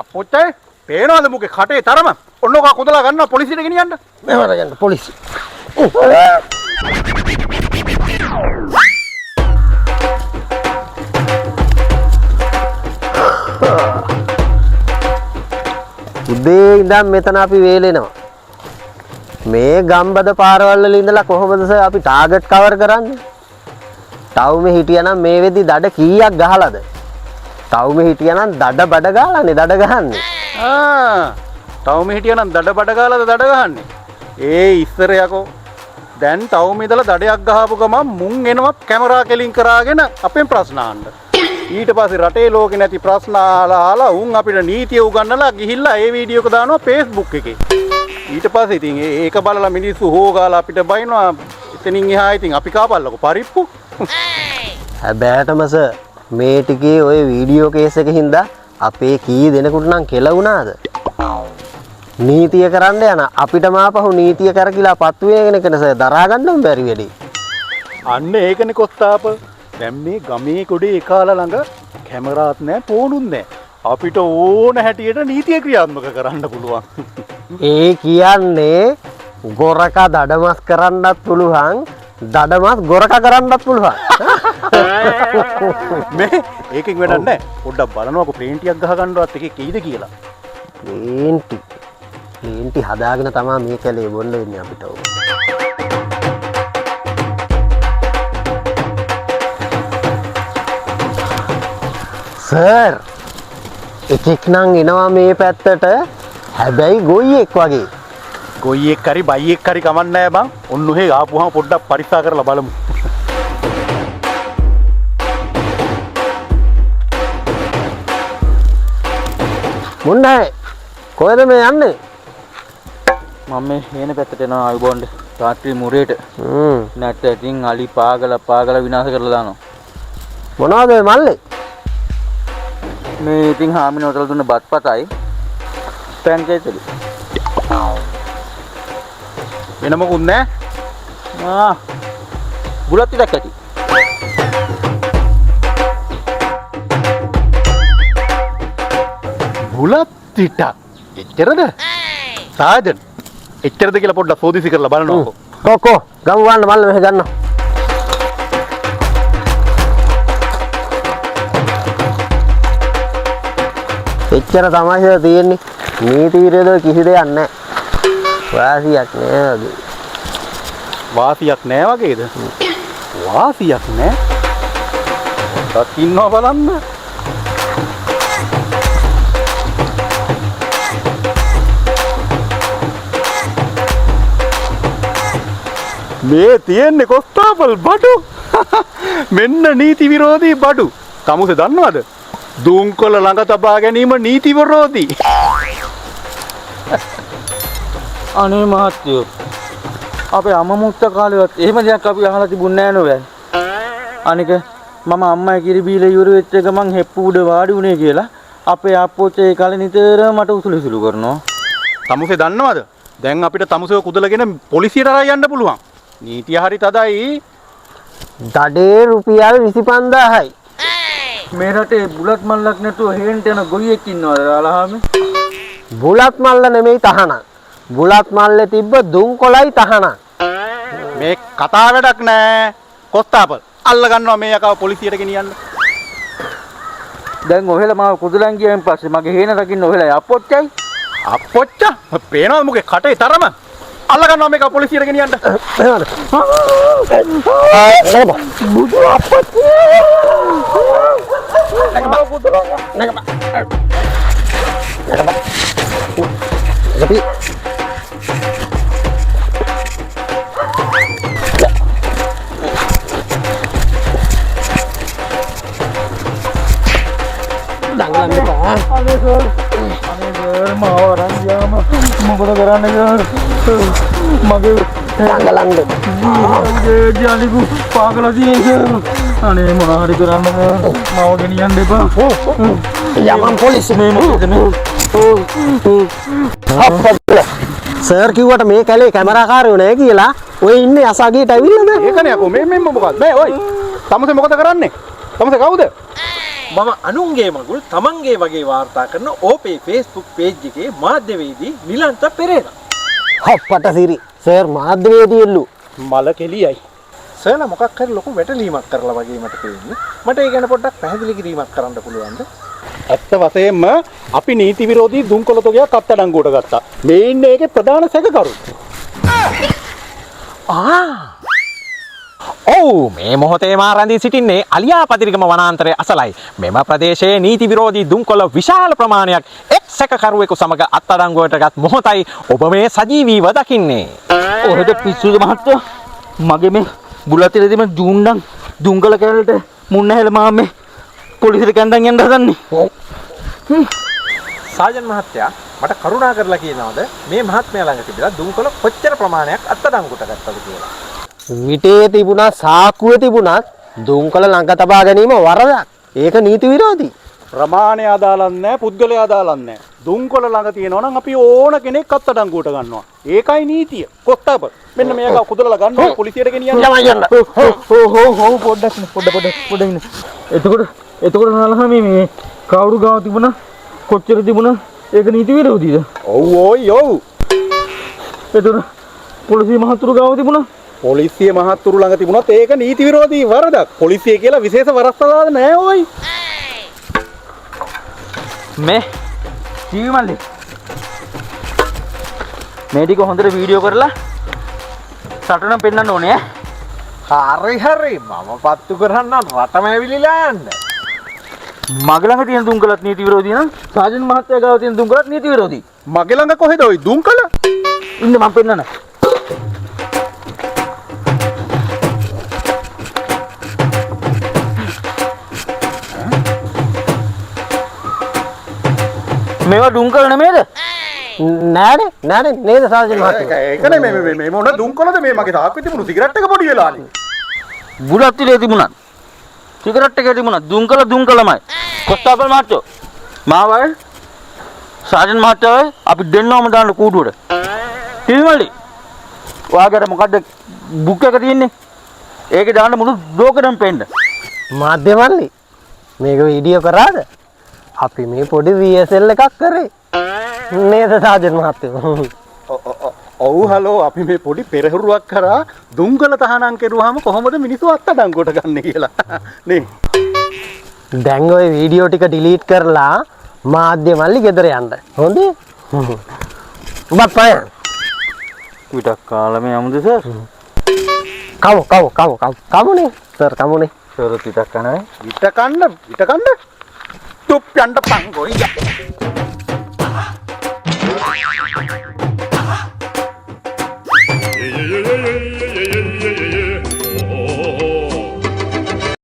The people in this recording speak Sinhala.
අපොච්චයි පේනවද මුගේ කටේ තරම? ඔන්නෝක කුදලා ගන්නවා පොලිසියට ගෙනියන්න. මෙහෙම යන්න පොලිසිය. උදේ ඉඳන් මෙතන අපි වේලෙනවා. මේ ගම්බද පාරවල් වල ඉඳලා කොහොමද සර් අපි ටාගට් කවර් කරන්නේ? ටවුමේ හිටියනම් මේ වෙදි දඩ කීයක් ගහලාද? ටවුමේ හිටියනම් දඩ බඩ ගාලානේ දඩ ගහන්නේ. ටවුමේ හිටියනම් දඩ බඩ ගාලාද දඩ ගහන්නේ? ඒ ඉස්සර යකෝ. දැන් ටවුමේ ඉඳලා දඩයක් ගහපු ගමන් මුන් එනවා කැමරා කෙලින් කරාගෙන අපෙන් ප්‍රශ්න අහන්න. ඊට පස්සේ රටේ ලෝකේ නැති ප්‍රශ්න අහලා උන් අපිට නීතිය උගන්වලා ගිහිල්ලා ඒ වීඩියෝ එක දානවා Facebook එකේ. ඊට පස්සේ ඉතින් ඒක බලලා මිනිස්සු හොගාලා අපිට බයිනවා. එතනින් එහා ඉතින් අපි කාපල්ලකෝ පරිප්පු. හැබැයිටම සර් මේ ටිකේ ওই වීඩියෝ කේස් එක හින්දා අපේ කී දෙනෙකුට නම් කෙලවුණාද? නීතිය කරන්න යන අපිටම ආපහු නීතිය කරකිලා පත්තු වෙන කෙන සර් දරා ගන්නම බැරි වෙලී. අන්න ඒකනේ කොස්තාප. දැන් මේ ගමේ කොඩේ එකාලා ළඟ කැමරාත් නැහැ ෆෝනුත් නැහැ. අපිට ඕන හැටියට නීතිය ක්‍රියාත්මක කරන්න පුළුවන්. ඒ කියන්නේ ගොරක දඩමස් කරන්නත් පුළුවන් දඩමස් ගොරක කරන්නත් පුළුවන්. මේ ඒකෙන් වැඩක් නැහැ. පොඩ්ඩක් බලනවාකෝ ප්ලේන්ටියක් ගහ ගන්නවත් එකේ කීයද කියලා. ප්ලේන්ටි හදාගෙන තමයි මේ කැලේ බොන්න වෙන්නේ අපිට. සර් එකෙක් නම් එනවා මේ පැත්තට. හැබැයි ගොයියෙක් වගේ. ගොයියෙක් හරි බයියෙක් හරි කමන්නේ නැහැ බං. ඔන්න ඔහේ ආපුවාම පොඩ්ඩක් පරික්ෂා කරලා බලමු. මුන්නයි කොහෙද මේ යන්නේ? මම මේ හේන පැත්තට යනවා ආයුබෝන්ඩ. රාත්‍රී මුරේට. නැත්නම් ඉතින් අලි පාගල විනාශ කරලා දානවා. මොනවද මේ මල්ලේ? මේ ඉතින් හාමින හොටල් දුන්න බත්පතයි පෑන් කේසලු. වෙන මොකුත් නැහැ. බුලත් ටිකක් ඇති. බුලත් ටික. එච්චරද? සාජන්. එච්චරද කියලා පොඩ්ඩක් සෝදිසි කරලා බලනකො. කොකෝ ගමු වන්න මල්ල මෙහෙ ගන්නවා. එච්චර තමයි තියෙන්නේ. නීති විරෝධ කිසි දෙයක් නැහැ. වාසියක් නෑ වගේ. වාසියක් නෑ වගේද? වාසියක් නෑ. දකින්නවා බලන්න. මේ තියෙන්නේ කොස්තාපල් බඩු. මෙන්න නීති විරෝධී බඩු. තමුසේ දන්නවද? දුම්කොළ ළඟ තබා ගැනීම නීති විරෝධී. අනේ මහත්තයෝ අපේ අම්මමුත්ත කාලේවත් එහෙම දෙයක් අපි අහලා තිබුණේ නැහැ නෝ. අනික මම අම්මයි කිරි බීලා ඉවර වෙච්ච එක මං හෙප්පු උඩ වාඩි උනේ කියලා අපේ ආප්පෝච්චේ ඒ කාලේ නිතර මට උසුලිසුලු කරනවා. තමුසේ දන්නවද? දැන් අපිට තමුසේව කුදලගෙන පොලිසියට අරන් යන්න පුළුවන්. නීතිය හරි තදයි. දඩේ රුපියල් 25000යි. මේ රටේ බුලත් මල්ලක් නැතුව හේන්ට යන ගොයියෙක් ඉන්නවද රාලහාමි? බුලත් මල්ල නෙමෙයි තහනම්. බුලත් මල්ලේ තිබ්බ දුම්කොළයි තහනම්. මේ කතා වැඩක් නෑ. කොස්තාපල් අල්ල ගන්නවා මේ යකව පොලිසියට ගෙනියන්න. දැන් ඔහෙලා මාව කුදුලන් ගියන් පස්සේ මගේ හේන දකින්න ඔහෙලා අපොච්චයි. අපොච්ච පේනවද මුගේ කටේ තරම? අල්ල ගන්නවා මේක පොලිසියට ගෙනියන්න. එහෙමද? බුදු අපොච්චි. දඟලන්න එපා. අනේ සර් මාව අරන් ගියාම මොකද කරන්නේ සර්? මගේ දඟලන්න. මගේ ජාලිකු පාගලා තියෙන්නේ. අනේ මොනවා හරි කරන්න මාව ගෙනියන්න එපා. යමන් පොලිසිය මේ මොකද මේ? සර් කිව්වට මේ කැලේ කැමරාකාරයෝ නැහැ කියලා ඔය ඉන්නේ අසගේට ඇවිල්ලාද? ඒකනේ අකෝ මේ මොකක්ද? මේ ඔයි. තමුසේ මොකද කරන්නේ? තමස කවුද? මම අනුන්ගේ මගුල් තමන්ගේ වගේ වාර්තා කරන ඕපේ Facebook page එකේ මාධ්‍යවේදී නිලන්ත පෙරේරා. හප්පට සිරි සර් මාධ්‍යවේදී එල්ලු. මල කෙලියයි. සර්ලා මොකක් හරි ලොකු වැටලීමක් කරලා වගේ මට පේන්නේ. මට ඒ ගැන පොඩ්ඩක් පැහැදිලි කිරීමක් කරන්න පුළුවන්ද? ඇත්ත වශයෙන්ම අපි නීති විරෝධී දුම්කොළ තොගයක් අත්අඩංගුවට ගත්තා. මේ ඉන්නේ ඒකේ ප්‍රධාන සැකකරු. ඔව් මේ මොහොතේ මා රැඳී සිටින්නේ අලියාපදිරිගම වනාන්තරයේ අසලයි. මෙම ප්‍රදේශයේ නීති විරෝධී දුම්කොළ විශාල ප්‍රමාණයක් එක් සැකකරුවෙකු සමග අත්අඩංගුවටගත් මොහොතයි ඔබ මේ සජීවීව දකින්නේ. ඔහෙට පිස්සුද මහත්තයා? මගේ මේ බුලතිරේදීම ජූන්ඩන් දුම්කල කැලලට මුන්න හැල මාම මේ පොලිසියට කැඳන් යන්න හදන්නේ. සාජන් මහත්තයා මට කරුණා කරලා කියනවාද මේ මහත්මයා ළඟ තිබිලා දුම්කොළ කොච්චර ප්‍රමාණයක් අත්අඩංගුවට ගත්තද කියලා? විටේ තිබුණා සාක්කුවේ තිබුණත් දුම්කොළ ළඟ තබා ගැනීම වරදක්. ඒක නීති විරෝධී. ප්‍රමාණය අදාළක් නැහැ, පුද්ගලයා අදාළක් නැහැ. දුම්කොළ ළඟ තියෙනවා නම් අපි ඕන කෙනෙක් අත්අඩංගුවට ගන්නවා. ඒකයි නීතිය. කොත්තප. මෙන්න මේක කුදලලා ගන්නවා පොලිසියට ගෙනියන්න. පොඩ්ඩක් ඉන්න. එතකොට නලහා මේ කවුරු ගාව තිබුණා කොච්චර තිබුණා ඒක නීති විරෝධීද? ඔව් ඔව්. එතකොට පොලිසිය මහතුරු ගාව තිබුණා පොලිසිය මහත්තුරු ළඟ තිබුණත් ඒක නීති විරෝධී වරදක්. පොලිසිය කියලා විශේෂ වරස්ථාවක් නැහැ ඕයි. මේ ජීවි මල්ලි මේ ටික හොඳට වීඩියෝ කරලා සටන පෙන්නන්න ඕනේ ඈ. හරි මම පත්තු කරන්න රටම ඇවිලිලා යන්න. මගේ ළඟ තියෙන දුම්කලත් නීති විරෝධී නම් සාජන් මහත්තයා ගාව තියෙන දුම්කලත් නීති විරෝධී. මගේ ළඟ කොහෙද ওই දුම්කල? ඉන්න මම පෙන්නන්න. මේවා දුම්කල නෙමෙයිද? නෑනේ නේද සාජන් මහත්තයා? ඒකනේ මේ මොන දුම්කොළද මේ මගේ තාක්කේ තිබුණු සිගරට් එක පොඩි වෙලානේ. බුලත් ඉලේ තිබුණත් සිගරට් එකේ තිබුණත් දුම්කලමයි. කොස්තාපල් මහත්තයෝ මාවයි සාජන් මහත්තයෝයි අපි දෙන්නවම දාන්න කූඩුවට. තිල්මල්ලි ඔයාගේ මොකද්ද බුක් එක තියෙන්නේ? ඒකේ දාන්න මුළු ලෝකෙටම පෙන්න. මාධ්‍ය මල්ලි මේක වීඩියෝ කරාද? අපි මේ පොඩි VSL එකක් කරේ. නේද සාජන් මහත්තයෝ? ඔව් හලෝ අපි මේ පොඩි පෙරහුරුවක් කරා දුම්කල තහනම් කෙරුවාම කොහොමද මිනිස්සු අත්අඩංගුවට ගන්න කියලා. නේ. දැන් ওই වීඩියෝ ටික ඩිලීට් කරලා මාධ්‍ය මල්ලි ගෙදර යන්න. හොඳේ? ඔබත් පය. විතක් කාලම යමුද සර්? කමුනේ සර් කමුනේ. සර් විතක් කනයි. විත කන්න තුප් යන්න පංගොයි. yeah, yeah, yeah, yeah, yeah, yeah.